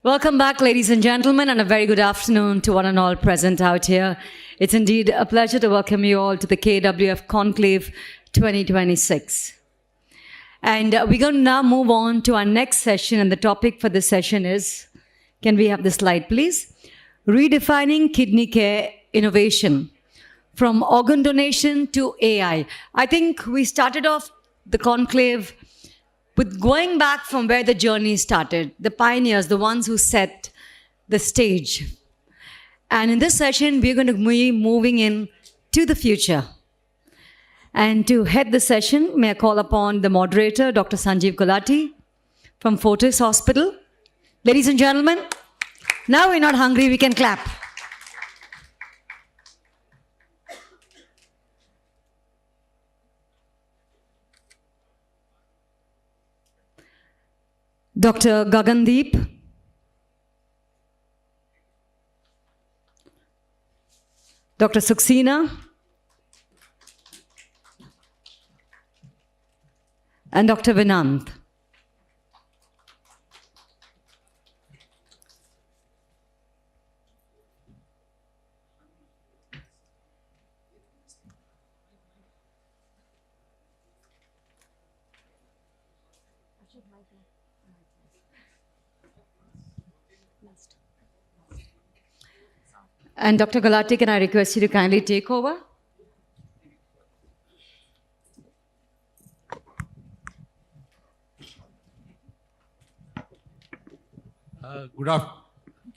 Welcome back, ladies and gentlemen, and a very good afternoon to one and all present out here. It's indeed a pleasure to welcome you all to the KWF Conclave 2026. And we're going to now move on to our next session, and the topic for this session is, can we have the slide, please? Redefining kidney care innovation, from organ donation to AI. I think we started off the conclave with going back from where the journey started, the pioneers, the ones who set the stage. And in this session, we're going to be moving in to the future. And to head the session, may I call upon the moderator, Dr. Sanjeev Gulati from Fortis Hospital. Ladies and gentlemen, now we're not hungry, we can clap. Dr. Gagandeep, Dr. Suksina, and Dr. Vinant. And Dr. Gulati, can I request you to kindly take over? Good afternoon.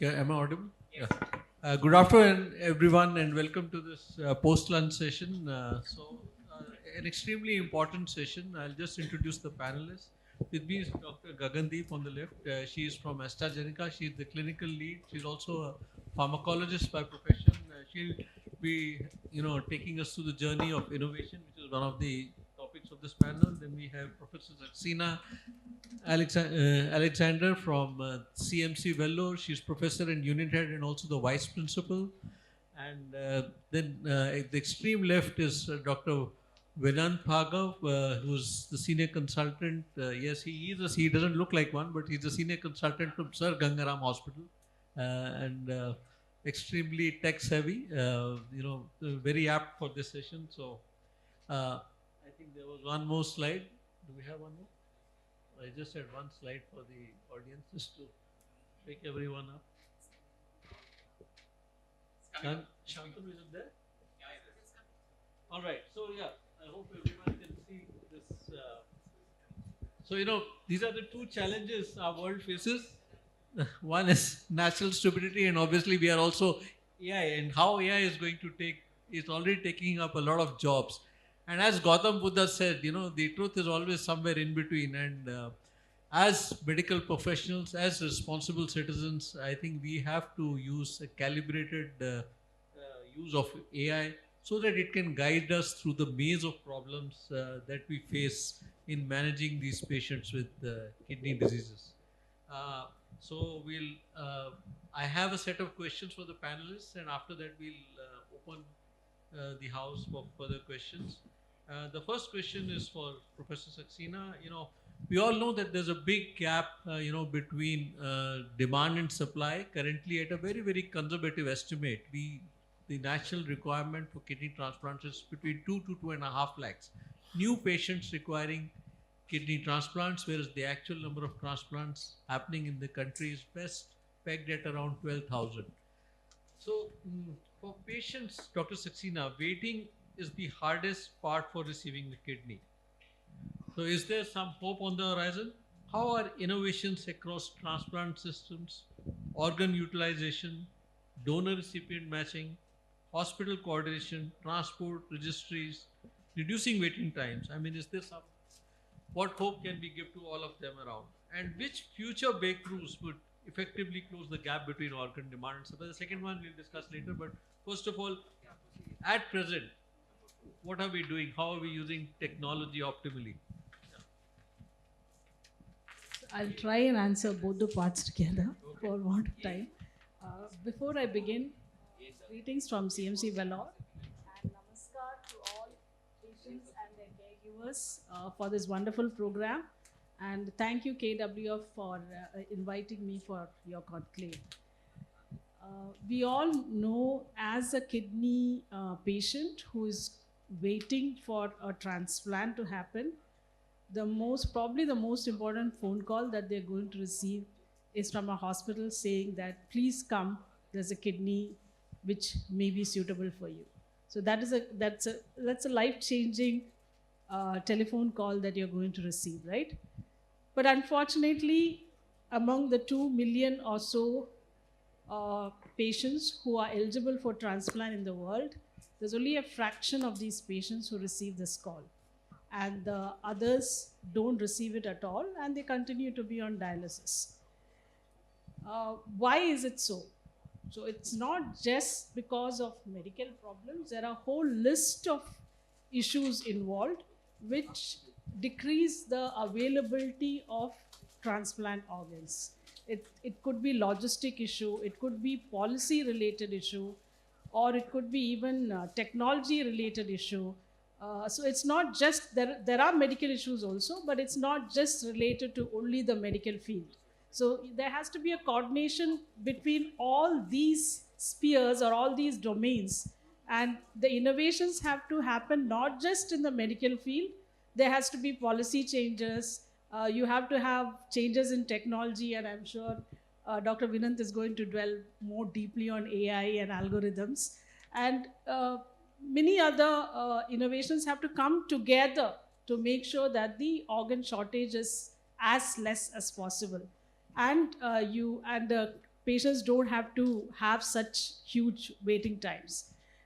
Am I audible? Yeah. Good afternoon, everyone, and welcome to this post-lunch session. An extremely important session. I'll just introduce the panelists. With me is Dr. Gagandeep on the left. She is from AstraZeneca. She is the clinical lead. She's also a pharmacologist by profession. She'll be, taking us through the journey of innovation, which is one of the topics of this panel. Then we have Professor Saxena Alexander from CMC Vellore. She's professor and unit head and also the vice principal. And then at the extreme left is Dr. Vinant Bhargav, who's the senior consultant. Yes, he doesn't look like one, but he's a senior consultant from Sir Gangaram Hospital, and extremely tech savvy. Very apt for this session. So, I think there was one more slide. Do we have one more? I just had one slide for the audience just to pick everyone up. Shantanu, is it there? All right. So I hope everyone can see this. These are the two challenges our world faces. One is national stupidity, and obviously we are also AI, and how AI is going to is already taking up a lot of jobs. And as Gautam Buddha said, the truth is always somewhere in between. And as medical professionals, as responsible citizens, I think we have to use a calibrated use of AI so that it can guide us through the maze of problems that we face in managing these patients with kidney diseases. I have a set of questions for the panelists, and after that we'll open the house for further questions. The first question is for Professor Saxena. We all know that there's a big gap, between demand and supply. Currently, at a very, very conservative estimate, the national requirement for kidney transplants is between 2 to 2.5 lakhs new patients requiring kidney transplants, whereas the actual number of transplants happening in the country is best pegged at around 12,000. So, for patients, Dr. Saxena, waiting is the hardest part for receiving the kidney. So, is there some hope on the horizon? How are innovations across transplant systems, organ utilization, donor-recipient matching, hospital coordination, transport, registries, reducing waiting times? I mean, is there what hope can we give to all of them around? And which future breakthroughs would effectively close the gap between organ demand and supply? The second one we'll discuss later, but first of all, at present, what are we doing? How are we using technology optimally? I'll try and answer both the parts together for want of time. Before I begin, greetings from CMC Vellore and namaskar to all patients and their caregivers for this wonderful program. And thank you, KWF, for inviting me for your conclave. We all know, as a kidney patient who is waiting for a transplant to happen, probably the most important phone call that they're going to receive is from a hospital saying that please come, there's a kidney which may be suitable for you. So that's a life-changing telephone call that you're going to receive, right? But unfortunately, among the 2 million or so patients who are eligible for transplant in the world, there's only a fraction of these patients who receive this call. And the others don't receive it at all, and they continue to be on dialysis. Why is it so? So it's not just because of medical problems. There are a whole list of issues involved which decrease the availability of transplant organs. It could be logistic issue, it could be policy related issue, or it could be even technology related issue. So it's not just, there are medical issues also, but it's not just related to only the medical field. So there has to be a coordination between all these spheres or all these domains, and the innovations have to happen not just in the medical field. There has to be policy changes. You have to have changes in technology, and I'm sure Dr. Vinant is going to dwell more deeply on AI and algorithms. And many other innovations have to come together to make sure that the organ shortage is as less as possible. And the patients don't have to have such huge waiting times.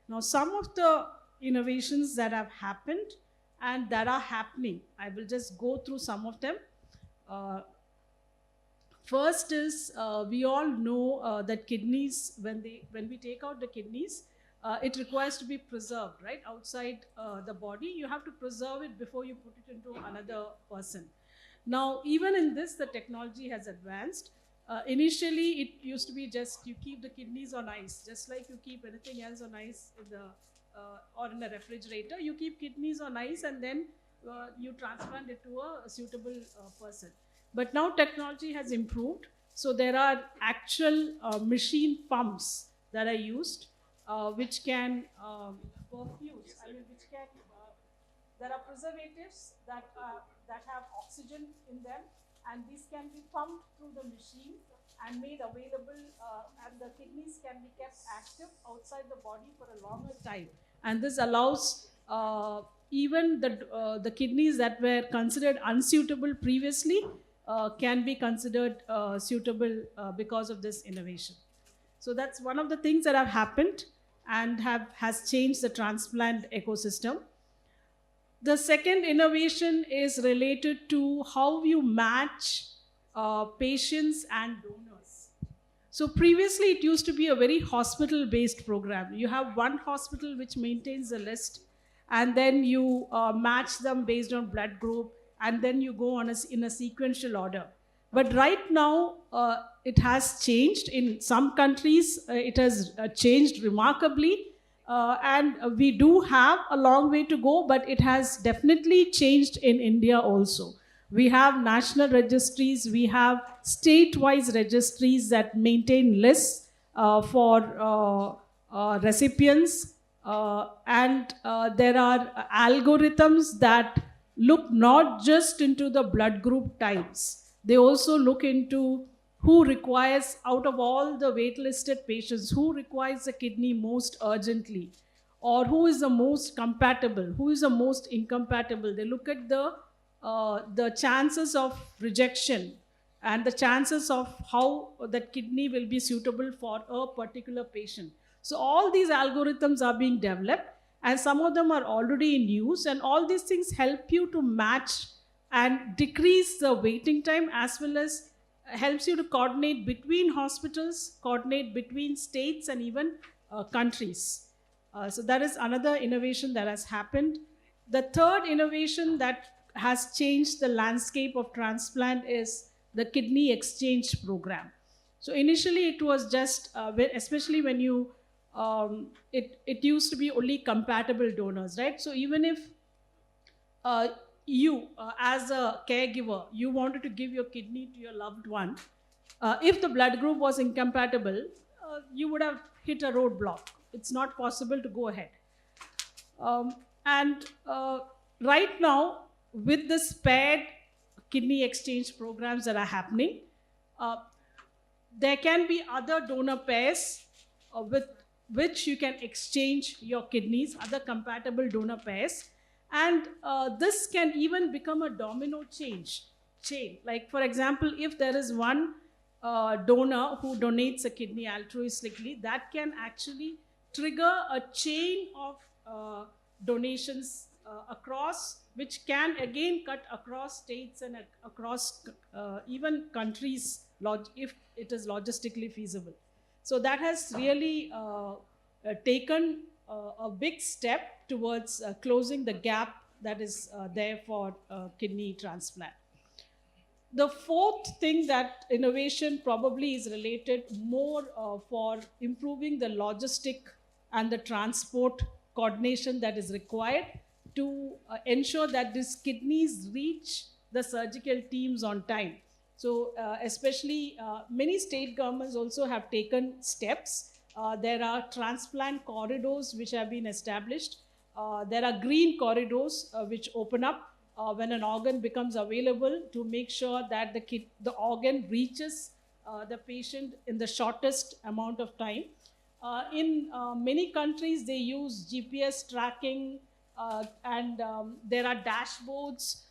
Now, some of the innovations that have happened and that are happening, I will just go through some of them. First is, we all know that kidneys, when we take out the kidneys, it requires to be preserved, right? Outside the body, you have to preserve it before you put it into another person. Now, even in this, the technology has advanced. Initially, it used to be just you keep the kidneys on ice, just like you keep anything else on ice in the or in a refrigerator. You keep kidneys on ice, and then you transplant it to a suitable person. But now technology has improved, so there are actual machine pumps that are used, which can perfuse. I mean, which can. There are preservatives that have oxygen in them, and these can be pumped through the machine and made available, and the kidneys can be kept active outside the body for a longer time. And this allows even the kidneys that were considered unsuitable previously can be considered suitable because of this innovation. So that's one of the things that have happened and has changed the transplant ecosystem. The second innovation is related to how you match patients and donors. So previously, it used to be a very hospital-based program. You have one hospital which maintains the list, and then you match them based on blood group, and then you go on in a sequential order. But right now, it has changed. In some countries, it has changed remarkably. And we do have a long way to go, but it has definitely changed in India also. We have national registries, we have state-wise registries that maintain lists for recipients, and there are algorithms that look not just into the blood group types, they also look into who requires, out of all the waitlisted patients, who requires a kidney most urgently, or who is the most compatible, who is the most incompatible. They look at the chances of rejection and the chances of how that kidney will be suitable for a particular patient. So all these algorithms are being developed, and some of them are already in use, and all these things help you to match and decrease the waiting time, as well as helps you to coordinate between hospitals, coordinate between states, and even countries. So that is another innovation that has happened. The third innovation that has changed the landscape of transplant is the kidney exchange program. So initially it was just, especially when you, it used to be only compatible donors, right? So even if you, as a caregiver, you wanted to give your kidney to your loved one, if the blood group was incompatible, you would have hit a roadblock. It's not possible to go ahead. And right now, with the paired kidney exchange programs that are happening, there can be other donor pairs with which you can exchange your kidneys, other compatible donor pairs. And this can even become a domino chain. Like, for example, if there is one donor who donates a kidney altruistically, that can actually trigger a chain of donations across, which can again cut across states and across even countries, if it is logistically feasible. So that has really taken a big step towards closing the gap that is there for kidney transplant. The fourth thing that innovation probably is related more for improving the logistic and the transport coordination that is required to ensure that these kidneys reach the surgical teams on time. So especially many state governments also have taken steps. There are transplant corridors which have been established. There are green corridors which open up when an organ becomes available, to make sure that the organ reaches the patient in the shortest amount of time. In many countries, they use GPS tracking, and there are dashboards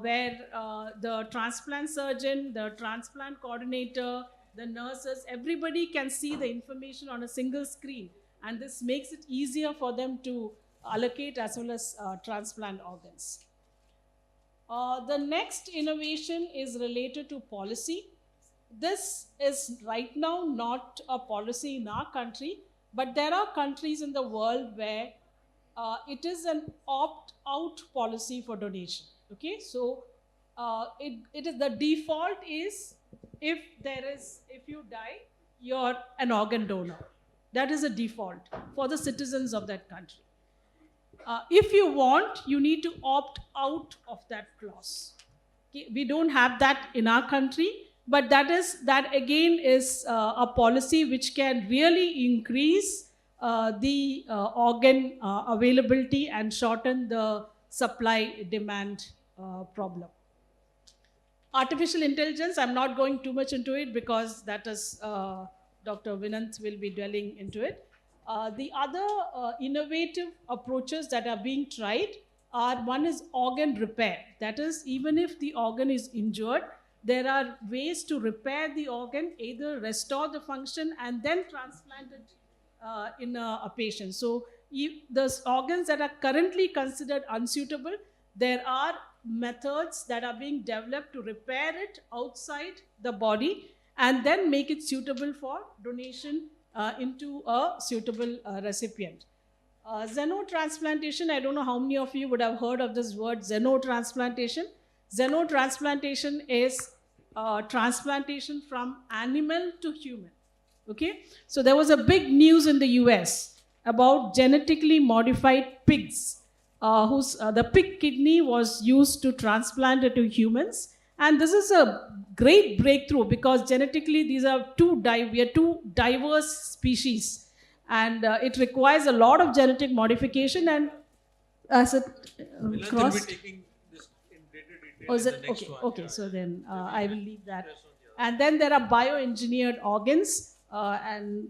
where the transplant surgeon, the transplant coordinator, the nurses, everybody can see the information on a single screen. And this makes it easier for them to allocate as well as transplant organs. The next innovation is related to policy. This is right now not a policy in our country, but there are countries in the world where it is an opt-out policy for donation. Okay, so it is, the default is, if you die, you're an organ donor. That is a default for the citizens of that country. If you want, you need to opt out of that clause. Okay? We don't have that in our country, but that again is a policy which can really increase the organ availability and shorten the supply-demand problem. Artificial intelligence, I'm not going too much into it because that is Dr. Vinant will be dwelling into it. The other innovative approaches that are being tried are, one is organ repair. That is, even if the organ is injured, there are ways to repair the organ, either restore the function and then transplant it in a patient. So the organs that are currently considered unsuitable, there are methods that are being developed to repair it outside the body and then make it suitable for donation into a suitable recipient. Xenotransplantation, I don't know how many of you would have heard of this word, xenotransplantation. Xenotransplantation is transplantation from animal to human. Okay, so there was a big news in the US about genetically modified pigs, whose the pig kidney was used to transplant it to humans. And this is a great breakthrough because genetically we are two diverse species, and it requires a lot of genetic modification. And as it We'll be taking this in greater detail in the next one. Okay. Yeah. So then We'll I will leave that. press on the other. And then there are bioengineered organs, and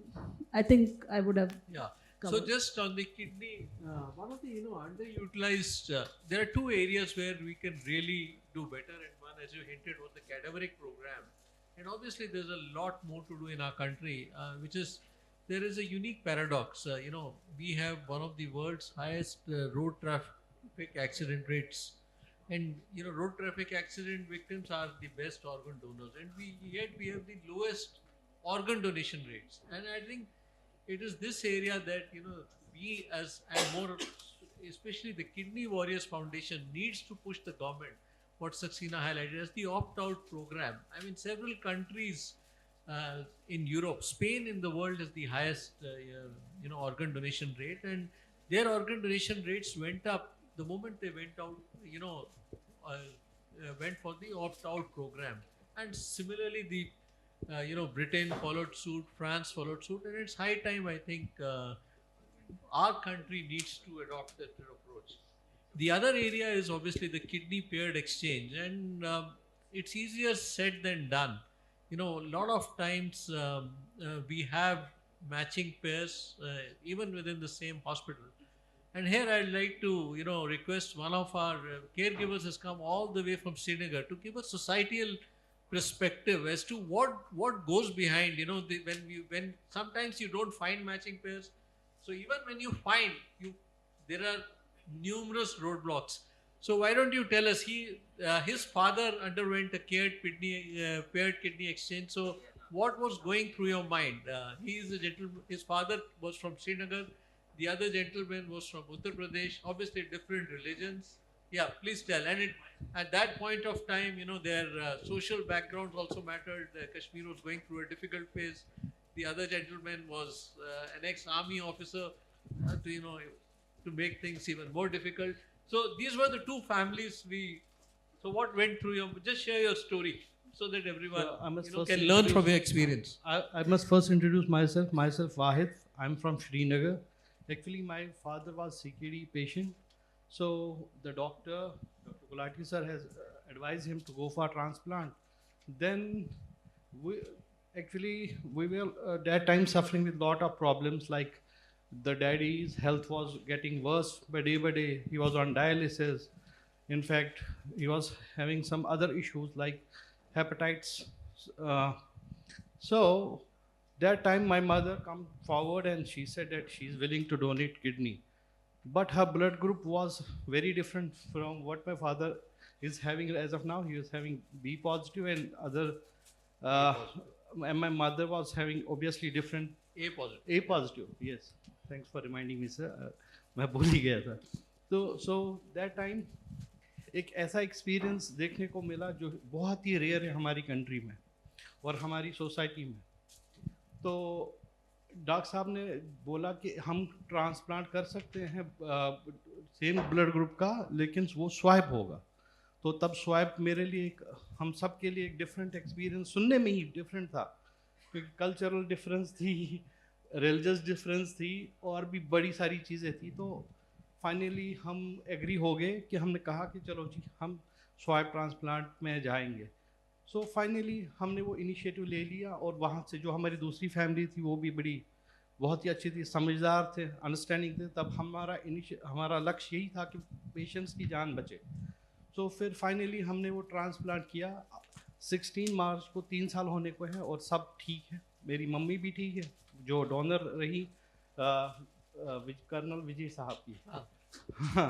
I think I would have. Yeah. So covered. just on the kidney, one of the underutilized. There are two areas where we can really do better, and one, as you hinted, was the cadaveric program. And obviously, there's a lot more to do in our country, which is, there is a unique paradox. We have one of the world's highest road traffic accident rates, and road traffic accident victims are the best organ donors, and yet we have the lowest organ donation rates. And I think it is this area that we as, and more especially the Kidney Warriors Foundation, needs to push the government, what Saxena highlighted as the opt-out program. I mean, several countries in Europe, Spain in the world is the highest organ donation rate, and their organ donation rates went up the moment they went out went for the opt-out program, and similarly Britain followed suit, France followed suit, and it's high time, I think, our country needs to adopt that approach. The other area is obviously the kidney paired exchange, and it's easier said than done. A lot of times we have matching pairs even within the same hospital. And here I'd like to, request one of our caregivers has come all the way from Srinagar to give a societal perspective as to what goes behind. When sometimes you don't find matching pairs, so even when you find, there are numerous roadblocks. So why don't you tell us? His father underwent a paired kidney exchange. So what was going through your mind? He is a gentleman. His father was from Srinagar. The other gentleman was from Uttar Pradesh. Obviously, different religions. Yeah, please tell. And at that point of time, their social backgrounds also mattered. Kashmir was going through a difficult phase. The other gentleman was an ex-army officer, to make things even more difficult. So these were the two families So what went through your? Just share your story so that everyone can learn from your experience. I must first introduce myself. Myself Wahid. I'm from Srinagar. Actually, my father was CKD patient. So the Dr. Gulati sir has advised him to go for transplant. Then we were that time suffering with lot of problems, like the daddy's health was getting worse by day. He was on dialysis. In fact, he was having some other issues like hepatitis. So that time my mother come forward and she said that she is willing to donate kidney. But her blood group was very different from what my father is having as of now. He was having B positive and other, and my mother was having obviously different A positive. A positive. Yes. Thanks for reminding me, sir. मैं भूल ही गया था. So that time एक ऐसा experience देखने को मिला जो बहुत ही रेयर है हमारी कंट्री में और हमारी सोसाइटी में. तो डॉक्टर साहब ने बोला कि हम ट्रांसप्लांट कर सकते हैं सेम ब्लड ग्रुप का, लेकिन वो स्वाइप होगा. तो तब स्वाइप मेरे लिए हम सब के लिए एक डिफरेंट एक्सपीरियंस, सुनने में ही डिफरेंट था, क्योंकि कल्चरल डिफरेंस थी, रिलीजियस डिफरेंस थी, और भी बड़ी सारी चीज़ें थी. तो फाइनली हम एग्री हो गए कि हमने कहा कि चलो जी हम स्वाइप ट्रांसप्लांट में जाएंगे. सो फाइनली हमने वो इनिशिएटिव ले लिया, और वहाँ से जो हमारी दूसरी फैमिली थी वो भी बहुत ही अच्छी थी, समझदार थे, अंडरस्टैंडिंग थे. तब हमारा लक्ष्य यही था कि पेशेंट्स की जान बचे. सो फिर फाइनली हमने वो ट्रांसप्लांट किया. 16 मार्च को 3 साल होने को है और सब ठीक है. मेरी मम्मी भी ठीक है जो डोनर रही कर्नल विजय साहब की. हाँ.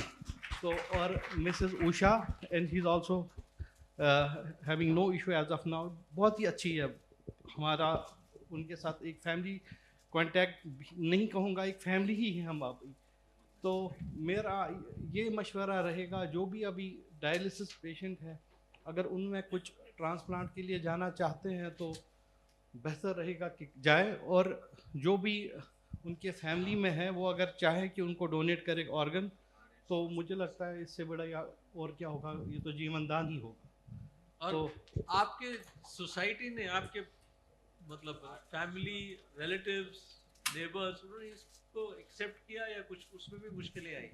तो और Mrs Usha, and he is also having no issue as of now. बहुत ही अच्छी है हमारा उनके साथ एक फैमिली कांटेक्ट, नहीं कहूँगा एक फैमिली ही है हम अभी. तो मेरा ये मशवरा रहेगा जो भी अभी डायलिसिस पेशेंट है, अगर उनमें कुछ ट्रांसप्लांट के लिए जाना चाहते हैं तो बेहतर रहेगा कि जाए. और जो भी उनके फैमिली में है वो अगर चाहे कि उनको डोनेट करे ऑर्गन, तो मुझे लगता है इससे बड़ा या और क्या होगा, ये तो जीवनदान ही होगा. और तो आपके सोसाइटी ने, आपके मतलब फैमिली, रिलेटिव्स, नेबर्स, उन्होंने इसको एक्सेप्ट किया या कुछ उसमें भी मुश्किलें आई?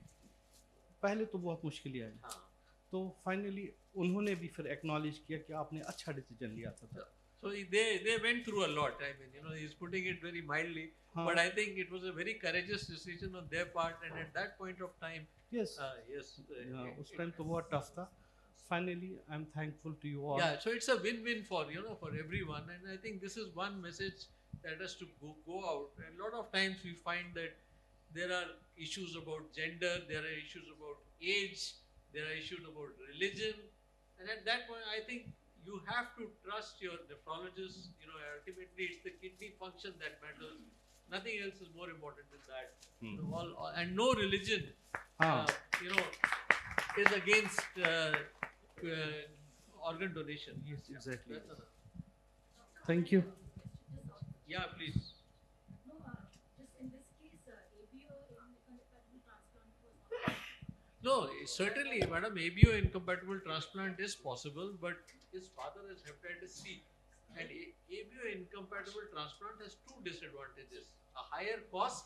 पहले तो बहुत मुश्किलें आई. हाँ. तो फाइनली उन्होंने भी फिर एक्नॉलेज किया कि आपने अच्छा डिसीजन लिया था. So they went through a lot. I mean, he's putting it very mildly, but I think it was a very courageous decision on their part, and at that point of time, yes, yes, उस time तो बहुत tough था. Finally, I'm thankful to you all. Yeah, so it's a win-win for for everyone, and I think this is one message that has to go out. And a lot of times we find that there are issues about gender, there are issues about age, there are issues about religion, and at that point, I think you have to trust your nephrologist. Ultimately, it's the kidney function that matters. Nothing else is more important than that. And no religion, is against organ donation. Yes, exactly. That's another. Thank you. Yeah, please. No, just in this case, ABO in the transplant was not No, certainly, madam, ABO incompatible transplant is possible, but his father has hepatitis C. And ABO incompatible transplant has two disadvantages: a higher cost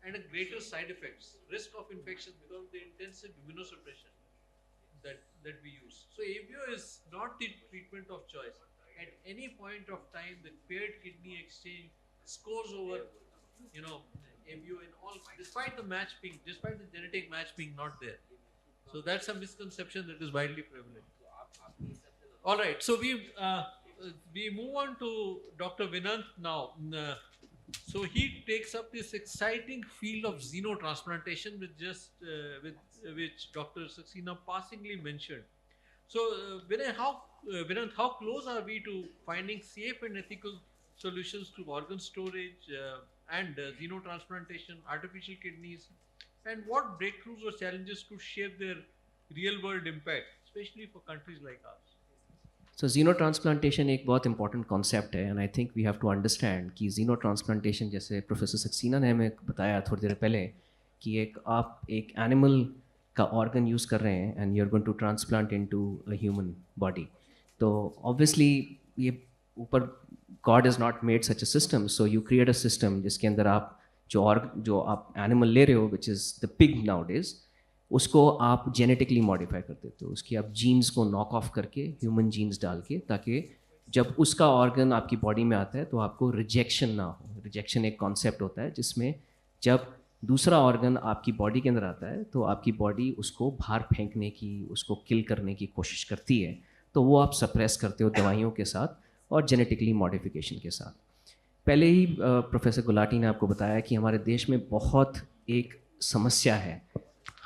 and a greater side effects, risk of infection because of the intensive immunosuppression that we use. So ABO is not the treatment of choice. At any point of time, the paired kidney exchange scores over, ABO in all, despite the genetic match being not there. So that's a misconception that is widely prevalent. All right, so we move on to Dr. Vinant now. So he takes up this exciting field of xenotransplantation, which Dr. Saxena passingly mentioned. So, Vinant, how close are we to finding safe and ethical solutions to organ storage and xenotransplantation, artificial kidneys, and what breakthroughs or challenges could shape their real-world impact, especially for countries like ours? So xenotransplantation एक बहुत important concept है and I think we have to understand कि xenotransplantation, जैसे professor Saxena ने हमें बताया थोड़ी देर पहले, कि आप एक एनिमल का ऑर्गन यूज़ कर रहे हैं and you are going to transplant into a human body. तो ऑब्वियसली ये ऊपर God is not made such a system, so you create a system जिसके अंदर आप जो आप एनिमल ले रहे हो, which is the pig nowadays, उसको आप जेनेटिकली मॉडिफाई कर देते हो. उसकी आप जीन्स को नॉक ऑफ करके ह्यूमन जीन्स डाल के, ताकि जब उसका ऑर्गन आपकी बॉडी में आता है तो आपको रिजेक्शन ना हो. रिजेक्शन एक कॉन्सेप्ट होता है जिसमें जब दूसरा ऑर्गन आपकी बॉडी के अंदर आता है तो आपकी बॉडी उसको बाहर फेंकने की, उसको किल करने की कोशिश करती है. तो वो आप सप्रेस करते हो दवाइयों के साथ और जेनेटिकली मॉडिफिकेशन के साथ. पहले ही प्रोफेसर गुलाटी ने आपको बताया कि हमारे देश में बहुत एक समस्या है.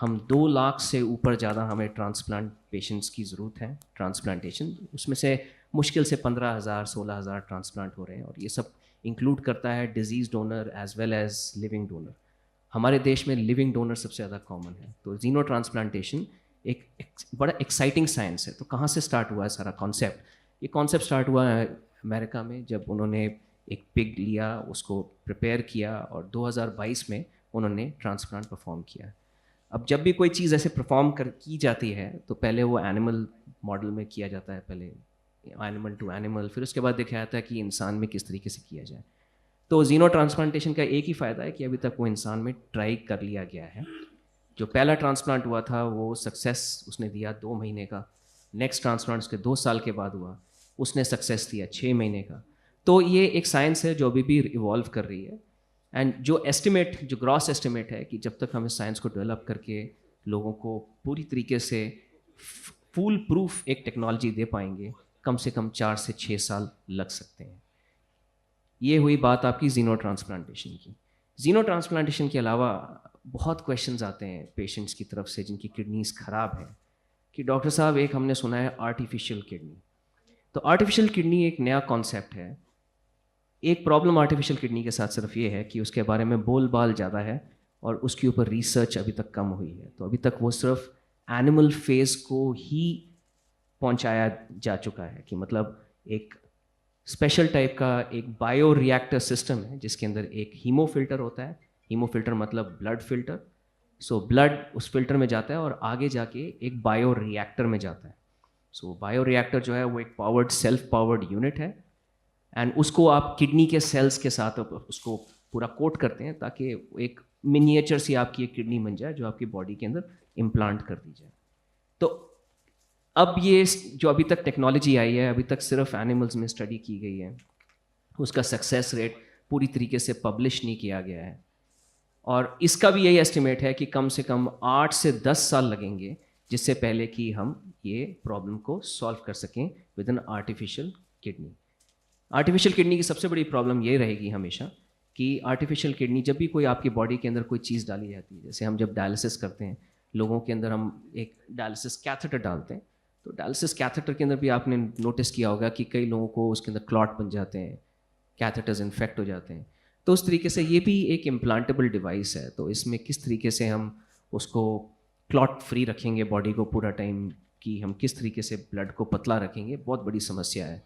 हम 2 लाख से ऊपर ज़्यादा हमें ट्रांसप्लांट पेशेंट्स की ज़रूरत है, ट्रांसप्लांटेशन. उसमें से मुश्किल से 15,000 16,000 ट्रांसप्लांट हो रहे हैं, और ये सब इंक्लूड करता है disease donor as well as living donor. हमारे देश में लिविंग डोनर सबसे ज़्यादा कॉमन है. तो जीनो ट्रांसप्लांटेशन एक बड़ा एक्साइटिंग साइंस है. तो कहाँ से स्टार्ट हुआ है सारा कॉन्सेप्ट? ये कॉन्सेप्ट स्टार्ट हुआ है अमेरिका में, जब उन्होंने एक पिग लिया, उसको प्रिपेयर किया और 2022 में उन्होंने ट्रांसप्लांट परफॉर्म किया. अब जब भी कोई चीज़ ऐसे परफॉर्म की जाती है तो पहले वो एनिमल मॉडल में किया जाता है, पहले एनिमल टू एनिमल, फिर उसके बाद दिखाया जाता है कि इंसान में किस तरीके से किया जाए. तो जीनो ट्रांसप्लांटेशन का एक ही फ़ायदा है कि अभी तक वो इंसान में ट्राई कर लिया गया है. जो पहला ट्रांसप्लांट हुआ था वो सक्सेस उसने दिया 2 महीने का. नेक्स्ट ट्रांसप्लांट उसके 2 साल के बाद हुआ, उसने सक्सेस दिया 6 महीने का. तो ये एक साइंस है जो अभी भी इवॉल्व कर रही है. एंड जो ग्रॉस एस्टिमेट है कि जब तक हम इस साइंस को डेवलप करके लोगों को पूरी तरीके से फुल प्रूफ एक टेक्नोलॉजी दे पाएंगे, कम से कम 4 से 6 साल लग सकते हैं. ये हुई बात आपकी जीनो ट्रांसप्लांटेशन की. जीनो ट्रांसप्लांटेशन के अलावा बहुत क्वेश्चंस आते हैं पेशेंट्स की तरफ से जिनकी किडनीज ख़राब है, कि डॉक्टर साहब एक हमने सुना है आर्टिफिशियल किडनी. तो आर्टिफिशियल किडनी एक नया कॉन्सेप्ट है. एक प्रॉब्लम आर्टिफिशियल किडनी के साथ सिर्फ ये है कि उसके बारे में बोलबाल ज़्यादा है और उसके ऊपर रिसर्च अभी तक कम हुई है. तो अभी तक वो सिर्फ एनिमल फेज को ही पहुंचाया जा चुका है, कि मतलब एक स्पेशल टाइप का एक बायो रिएक्टर सिस्टम है जिसके अंदर एक हीमोफिल्टर होता है. हीमोफिल्टर मतलब ब्लड फिल्टर. सो ब्लड उस फिल्टर में जाता है और आगे जाके एक बायो रिएक्टर में जाता है. सो बायो रिएक्टर जो है वो एक सेल्फ पावर्ड यूनिट है, एंड उसको आप किडनी के सेल्स के साथ उसको पूरा कोट करते हैं ताकि एक मिनिएचर सी आपकी एक किडनी बन जाए जो आपकी बॉडी के अंदर इम्प्लांट कर दी जाए. तो अब ये जो अभी तक टेक्नोलॉजी आई है, अभी तक सिर्फ एनिमल्स में स्टडी की गई है, उसका सक्सेस रेट पूरी तरीके से पब्लिश नहीं किया गया है. और इसका भी यही एस्टिमेट है कि कम से कम 8 से 10 साल लगेंगे जिससे पहले कि हम ये प्रॉब्लम को सॉल्व कर सकें with an artificial kidney. Artificial kidney की सबसे बड़ी प्रॉब्लम ये रहेगी हमेशा कि आर्टिफिशियल किडनी, जब भी कोई आपकी बॉडी के अंदर कोई चीज़ डाली जाती है, जैसे हम जब डायलिसिस करते हैं, लोगों के अंदर हम एक डायलिसिस कैथेटर डालते हैं, तो डायलिसिस कैथेटर के अंदर भी आपने नोटिस किया होगा कि कई लोगों को उसके अंदर क्लॉट बन जाते हैं, कैथेटर्स इन्फेक्ट हो जाते हैं. तो उस तरीके से ये भी एक इम्प्लांटेबल डिवाइस है. तो इसमें किस तरीके से हम उसको क्लॉट फ्री रखेंगे बॉडी को पूरा टाइम, कि हम किस तरीके से ब्लड को पतला रखेंगे, बहुत बड़ी समस्या है.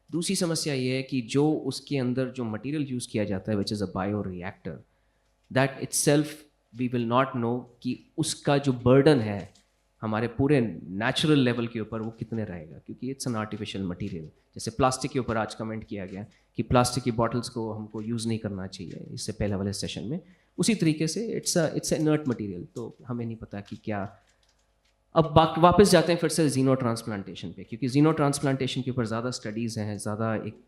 दूसरी समस्या ये है कि जो उसके अंदर जो मटेरियल यूज़ किया जाता है which is a bioreactor, that itself we will not know कि उसका जो बर्डन है हमारे पूरे नेचुरल लेवल के ऊपर वो कितने रहेगा, क्योंकि इट्स एन आर्टिफिशियल मटेरियल। जैसे प्लास्टिक के ऊपर आज कमेंट किया गया कि प्लास्टिक की बॉटल्स को हमको यूज़ नहीं करना चाहिए इससे पहले वाले सेशन में, उसी तरीके से इट्स इनर्ट मटेरियल, तो हमें नहीं पता कि क्या। अब वापस जाते हैं फिर से जीनो ट्रांसप्लांटेशन पे, क्योंकि जीनो ट्रांसप्लांटेशन के ऊपर ज़्यादा स्टडीज़ हैं, ज़्यादा एक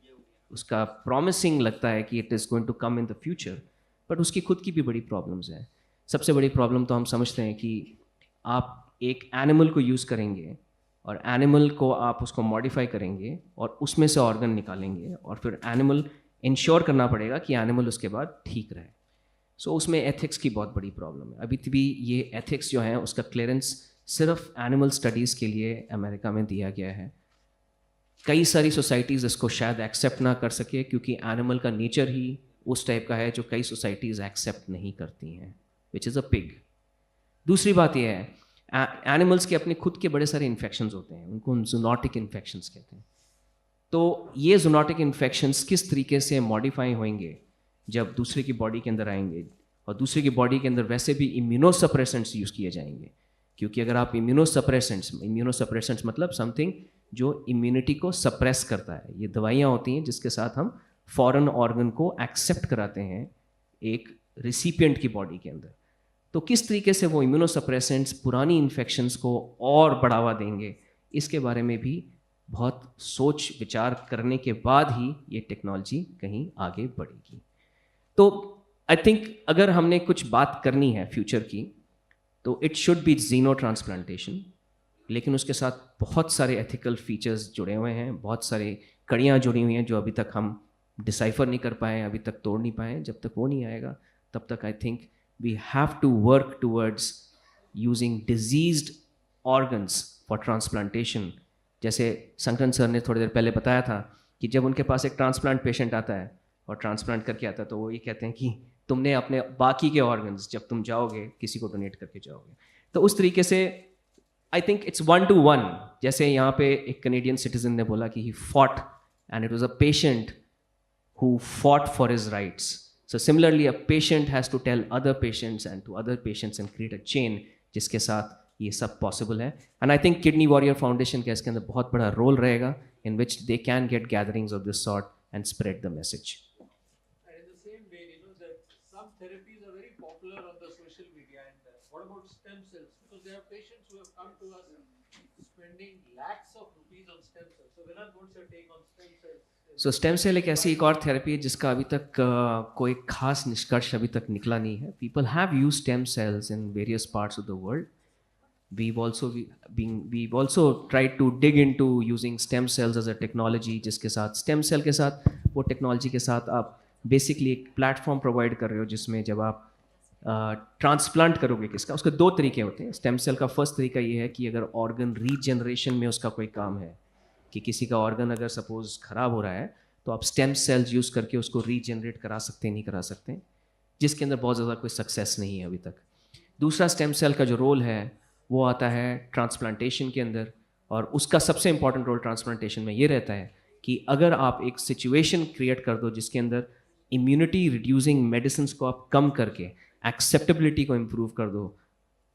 उसका प्रॉमिसिंग लगता है कि it is going to come in the future, but उसकी खुद की भी बड़ी प्रॉब्लम्स हैं। सबसे बड़ी प्रॉब्लम तो हम समझते हैं कि आप एक एनिमल को यूज़ करेंगे और एनिमल को आप उसको मॉडिफाई करेंगे और उसमें से ऑर्गन निकालेंगे और फिर एनिमल इंश्योर करना पड़ेगा कि एनिमल उसके बाद ठीक रहे। सो उसमें एथिक्स की बहुत बड़ी प्रॉब्लम है। अभी भी ये एथिक्स जो हैं उसका क्लियरेंस सिर्फ एनिमल स्टडीज़ के लिए अमेरिका में दिया गया है। कई सारी सोसाइटीज़ इसको शायद एक्सेप्ट ना कर सके, क्योंकि एनिमल का नेचर ही उस टाइप का है जो कई सोसाइटीज़ एक्सेप्ट नहीं करती हैं, विच इज़ अ पिग। दूसरी बात यह है, एनिमल्स के अपने खुद के बड़े सारे इन्फेक्शंस होते हैं, उनको जूनोटिक इन्फेक्शंस कहते हैं। तो ये जूनोटिक इन्फेक्शंस किस तरीके से मॉडिफाई होंगे जब दूसरे की बॉडी के अंदर आएंगे, और दूसरे की बॉडी के अंदर वैसे भी इम्यूनोसप्रेसेंट्स यूज़ किए जाएंगे, क्योंकि अगर आप इम्यूनोसप्रेसेंट्स मतलब समथिंग जो इम्यूनिटी को सप्रेस करता है, ये दवाइयाँ होती हैं जिसके साथ हम फॉरेन ऑर्गन को एक्सेप्ट कराते हैं एक रिसिपिएंट की बॉडी के अंदर। तो किस तरीके से वो इम्यूनोसप्रेसेंट्स पुरानी इन्फेक्शंस को और बढ़ावा देंगे, इसके बारे में भी बहुत सोच विचार करने के बाद ही ये टेक्नोलॉजी कहीं आगे बढ़ेगी। तो आई थिंक अगर हमने कुछ बात करनी है फ्यूचर की, तो it should be xenotransplantation, लेकिन उसके साथ बहुत सारे एथिकल फीचर्स जुड़े हुए हैं, बहुत सारी कड़ियाँ जुड़ी हुई हैं जो अभी तक हम डिसाइफर नहीं कर पाए, अभी तक तोड़ नहीं पाए। जब तक वो नहीं आएगा तब तक I think we have to work towards using diseased organs for transplantation। जैसे संकरन सर ने थोड़ी देर पहले बताया था कि जब उनके पास एक ट्रांसप्लांट पेशेंट आता है और ट्रांसप्लांट करके आता है, तो वो ये कहते हैं कि तुमने अपने बाकी के ऑर्गन्स जब तुम जाओगे किसी को डोनेट करके जाओगे। तो उस तरीके से आई थिंक इट्स 1-to-1। जैसे यहाँ पे एक कैनेडियन सिटीजन ने बोला कि he fought and it was a patient who fought for his rights. So similarly, a patient has to tell other patients and to other patients and create a chain जिसके साथ ये सब possible है। And I think Kidney Warrior Foundation का इसके अंदर बहुत बड़ा रोल रहेगा in which they can get gatherings of this sort and spread the message. And in the same vein, that some therapies are very popular on the social media. And what about stem cells? Because there are patients who have come to us spending lakhs of rupees on stem cells. So when are what's your take on stem cells? सो stem cell एक ऐसी एक और therapy है जिसका अभी तक कोई खास निष्कर्ष अभी तक निकला नहीं है। People have use stem cells in various parts of the world. we've also tried to dig into using stem cells as a technology, जिसके साथ स्टेम सेल के साथ वो टेक्नोलॉजी के साथ आप बेसिकली एक प्लेटफॉर्म प्रोवाइड कर रहे हो जिसमें जब आप ट्रांसप्लांट करोगे किसका, उसके दो तरीके होते हैं। स्टेम सेल का फर्स्ट तरीका ये है कि अगर ऑर्गन रीजनरेशन में उसका कोई काम है, कि किसी का ऑर्गन अगर सपोज ख़राब हो रहा है तो आप स्टेम सेल्स यूज़ करके उसको रीजनरेट करा सकते हैं, नहीं करा सकते, जिसके अंदर बहुत ज़्यादा कोई सक्सेस नहीं है अभी तक। दूसरा स्टेम सेल का जो रोल है वो आता है ट्रांसप्लांटेशन के अंदर, और उसका सबसे इंपॉर्टेंट रोल ट्रांसप्लांटेशन में ये रहता है कि अगर आप एक सिचुएशन क्रिएट कर दो जिसके अंदर इम्यूनिटी रिड्यूसिंग मेडिसिन को आप कम करके एक्सेप्टेबिलिटी को इम्प्रूव कर दो,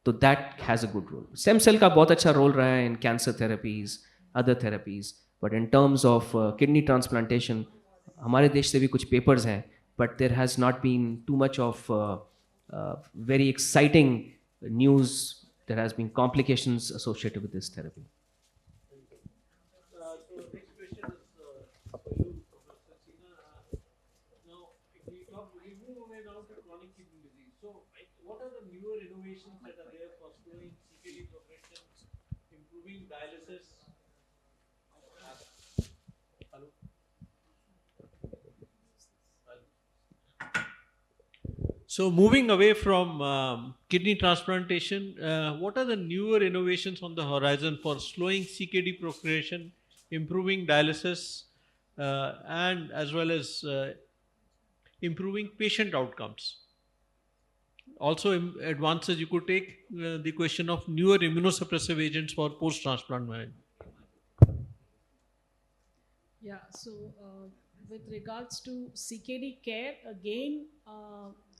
तो that has a good role. Stem cell का बहुत अच्छा रोल रहा है in cancer therapies, other therapies, but in terms of kidney transplantation, हमारे देश से भी कुछ papers हैं, but there has not been too much of very exciting news. There has been complications associated with this therapy. So next question is for you, Professor Saxena. Now, we move away now to chronic kidney disease. So, what are the newer innovations that are there for slowing CKD progression, improving dialysis? So moving away from kidney transplantation, what are the newer innovations on the horizon for slowing CKD progression, improving dialysis, and as well as improving patient outcomes? Also advances you could take the question of newer immunosuppressive agents for post-transplant management. Yeah, so with regards to CKD care, again,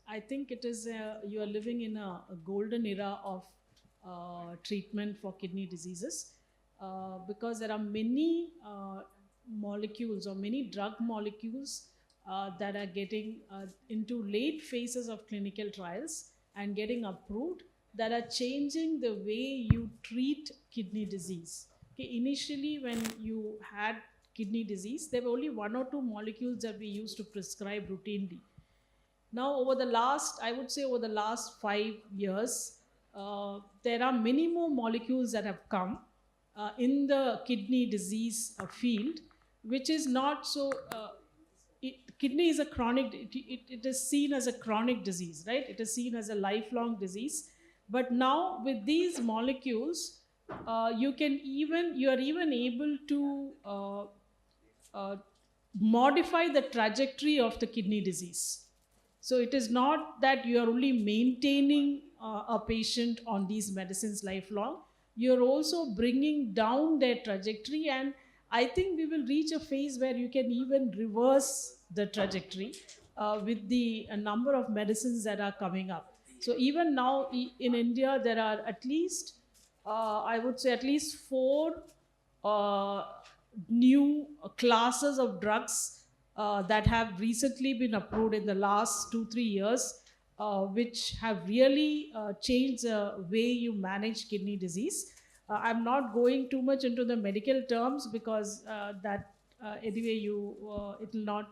I think it is you are living in a golden era of treatment for kidney diseases because there are many molecules or many drug molecules that are getting into late phases of clinical trials and getting approved that are changing the way you treat kidney disease. Okay, initially when you had kidney disease, there were only 1 or 2 molecules that we used to prescribe routinely. Now, over the last 5 years, there are many more molecules that have come in the kidney disease field, which is not so. Kidney is a chronic. It is seen as a chronic disease, right? It is seen as a lifelong disease. But now, with these molecules, you are even able to modify the trajectory of the kidney disease. So it is not that you are only maintaining a patient on these medicines lifelong, you're also bringing down their trajectory, and I think we will reach a phase where you can even reverse the trajectory with the number of medicines that are coming up. So even now in India, there are at least, I would say at least 4 new classes of drugs that have recently been approved in the last 2-3 years, which have really changed the way you manage kidney disease. I'm not going too much into the medical terms because anyway it will not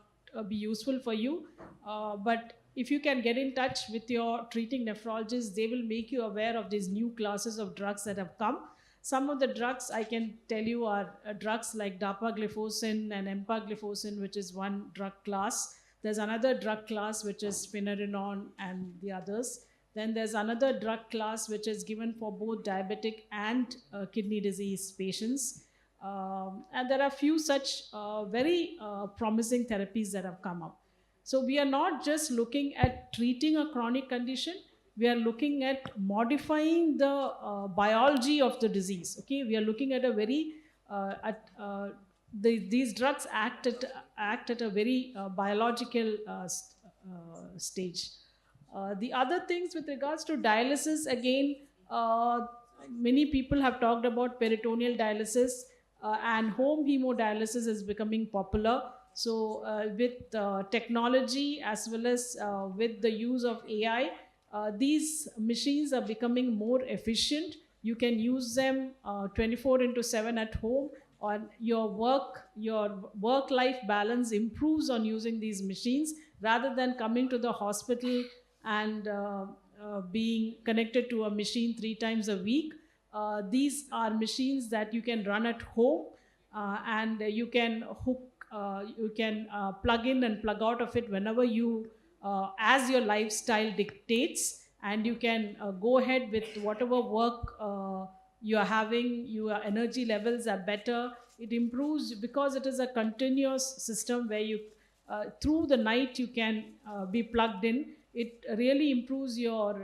be useful for you. But if you can get in touch with your treating nephrologist, they will make you aware of these new classes of drugs that have come. Some of the drugs I can tell you are drugs like dapagliflozin and empagliflozin, which is one drug class. There's another drug class which is spironolactone and the others. Then there's another drug class which is given for both diabetic and kidney disease patients. And there are a few such very promising therapies that have come up. So we are not just looking at treating a chronic condition, we are looking at modifying the biology of the disease. Okay, we are looking at a very these drugs act at a very biological stage. The other things with regards to dialysis, again, many people have talked about peritoneal dialysis and home hemodialysis is becoming popular. So with technology as well as with the use of AI, these machines are becoming more efficient. You can use them 24/7 at home, or your work-life balance improves on using these machines rather than coming to the hospital and being connected to a machine 3 times a week. These are machines that you can run at home and you can plug in and plug out of it whenever you as your lifestyle dictates, and you can go ahead with whatever work you are having. Your energy levels are better. It improves because it is a continuous system where you through the night you can be plugged in. It really improves your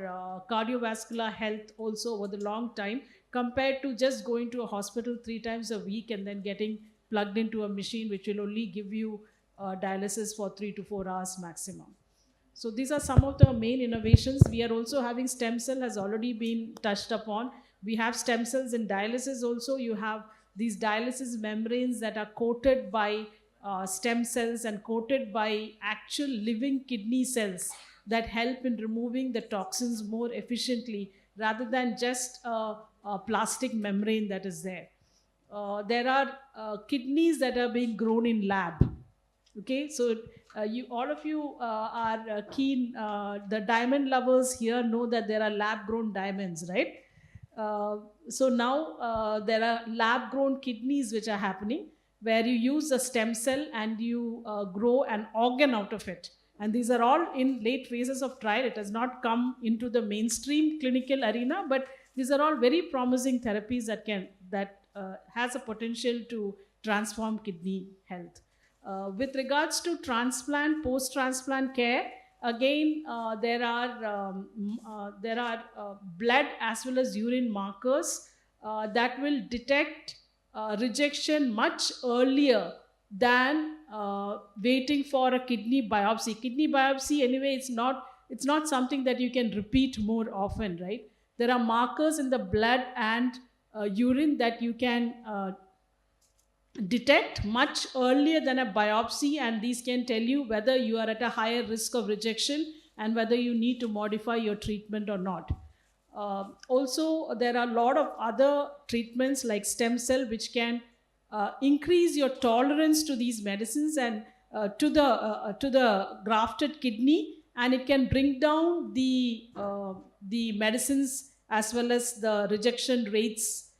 cardiovascular health also over the long time, compared to just going to a hospital 3 times a week and then getting plugged into a machine which will only give you dialysis for 3 to 4 hours maximum. So these are some of the main innovations. We are also having stem cell, has already been touched upon. We have stem cells in dialysis also. You have these dialysis membranes that are coated by stem cells and coated by actual living kidney cells that help in removing the toxins more efficiently rather than just a plastic membrane that is there. There are kidneys that are being grown in lab. Okay, so all of you are keen. The diamond lovers here know that there are lab-grown diamonds, right? So now there are lab-grown kidneys which are happening, where you use a stem cell and you grow an organ out of it. And these are all in late phases of trial. It has not come into the mainstream clinical arena, but these are all very promising therapies that has a potential to transform kidney health. With regards to transplant, post-transplant care, again, there are blood as well as urine markers that will detect rejection much earlier than waiting for a kidney biopsy. Kidney biopsy, anyway, it's not it's not something that you can repeat more often, right? There are markers in the blood and urine that you can detect much earlier than a biopsy, and these can tell you whether you are at a higher risk of rejection and whether you need to modify your treatment or not. Also, there are a lot of other treatments like stem cell which can increase your tolerance to these medicines and to the grafted kidney, and it can bring down the medicines as well as the rejection rates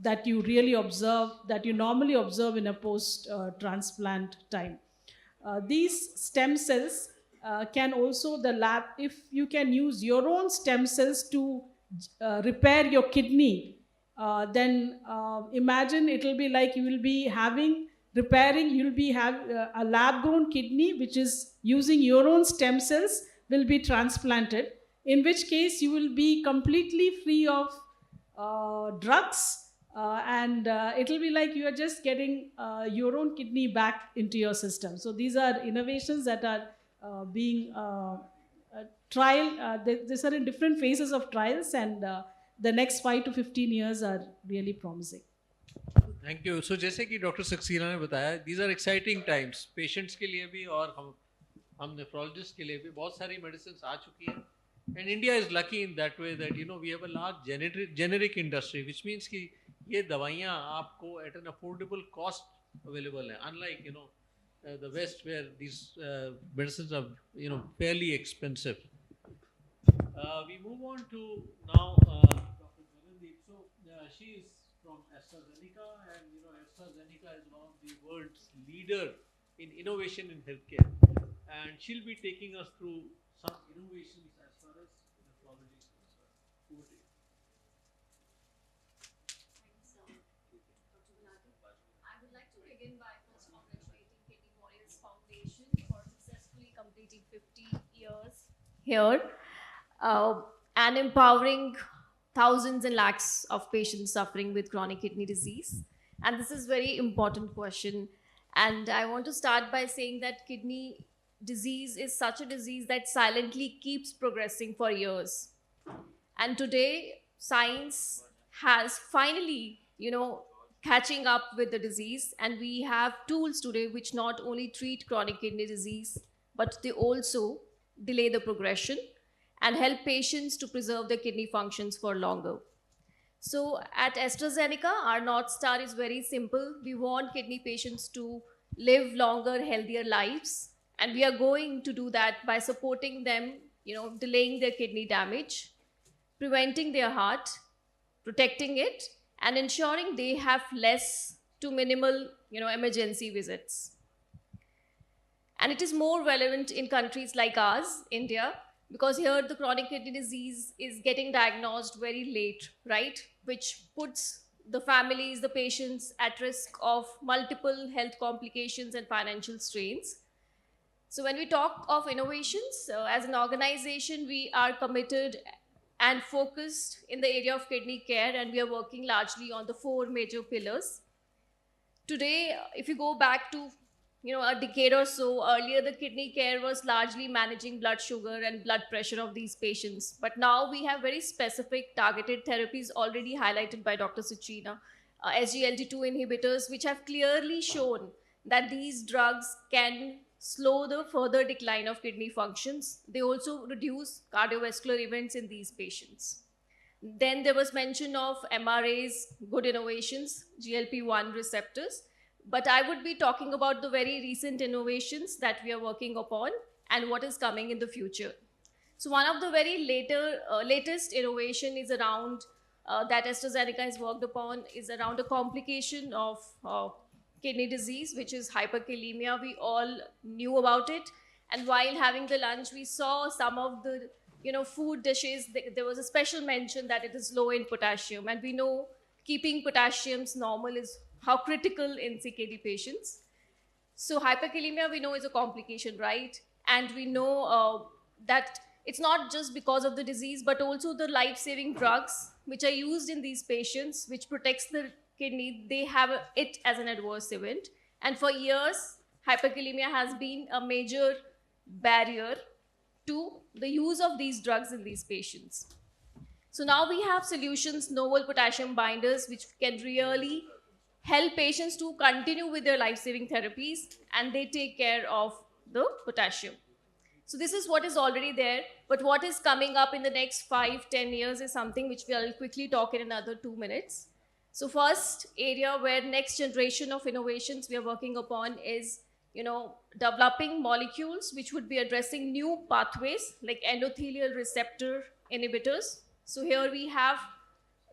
that you really observe, that you normally observe in a post transplant time. These stem cells can also, the lab, if you can use your own stem cells to repair your kidney, then imagine it will be like you will be having repairing, you will be have a lab grown kidney which is using your own stem cells will be transplanted, in which case you will be completely free of drugs, and it will be like you are just getting your own kidney back into your system. So these are innovations that are being these are in different phases of trials, and the next 5 to 15 years are really promising. Thank you. So जैसे कि doctor Saxena ने बताया, these are exciting times patients के लिए भी और हम nephrologist के लिए भी. बहुत सारी मेडिसिन आ चुकी हैं, and India is lucky in that way that we have a large generic industry, which means कि ये दवाइयाँ आपको at an affordable cost available हैं, unlike the West where these medicines are fairly expensive. We move on to now Dr. Gagandeep. So she is from AstraZeneca, and AstraZeneca is one of the world's leader in innovation in healthcare, and she'll be taking us through some innovations as far as nephrology is concerned. Over to you. Thanks, Dr. Gulati. I would like to begin by first congratulating Kidney Warriors Foundation for successfully completing 50 years here and empowering thousands and lakhs of patients suffering with chronic kidney disease. And this is a very important question. And I want to start by saying that kidney disease is such a disease that silently keeps progressing for years. And today, science has finally, catching up with the disease, and we have tools today which not only treat chronic kidney disease, but they also delay the progression and help patients to preserve their kidney functions for longer. So at AstraZeneca, our North Star is very simple. We want kidney patients to live longer, healthier lives, and we are going to do that by supporting them, delaying their kidney damage, preventing their heart, protecting it, and ensuring they have less to minimal, emergency visits. And it is more relevant in countries like ours, India, because here the chronic kidney disease is getting diagnosed very late, right? Which puts the families, the patients at risk of multiple health complications and financial strains. So when we talk of innovations, as an organization, we are committed and focused in the area of kidney care, and we are working largely on the 4 major pillars. Today, if you go back to a decade or so earlier, the kidney care was largely managing blood sugar and blood pressure of these patients. But now we have very specific targeted therapies already highlighted by Dr. Suchina, SGLT2 inhibitors, which have clearly shown that these drugs can slow the further decline of kidney functions. They also reduce cardiovascular events in these patients. Then there was mention of MRAs, good innovations, GLP-1 receptors. But I would be talking about the very recent innovations that we are working upon and what is coming in the future. So one of the very latest innovation is around that AstraZeneca has worked upon is around a complication of kidney disease, which is hyperkalemia. We all knew about it, and while having the lunch, we saw some of the food dishes. There was a special mention that it is low in potassium, and we know keeping potassiums normal is how critical in CKD patients. So hyperkalemia, we know, is a complication, right? And we know that it's not just because of the disease, but also the life-saving drugs which are used in these patients, which protects the kidney, they have it as an adverse event. And for years, hyperkalemia has been a major barrier to the use of these drugs in these patients. So now we have solutions, novel potassium binders, which can really help patients to continue with their life-saving therapies, and they take care of the potassium. So this is what is already there, but what is coming up in the next 5-10 years is something which we'll quickly talk in another 2 minutes. So first area where next generation of innovations we are working upon is, developing molecules which would be addressing new pathways like endothelial receptor inhibitors. So here we have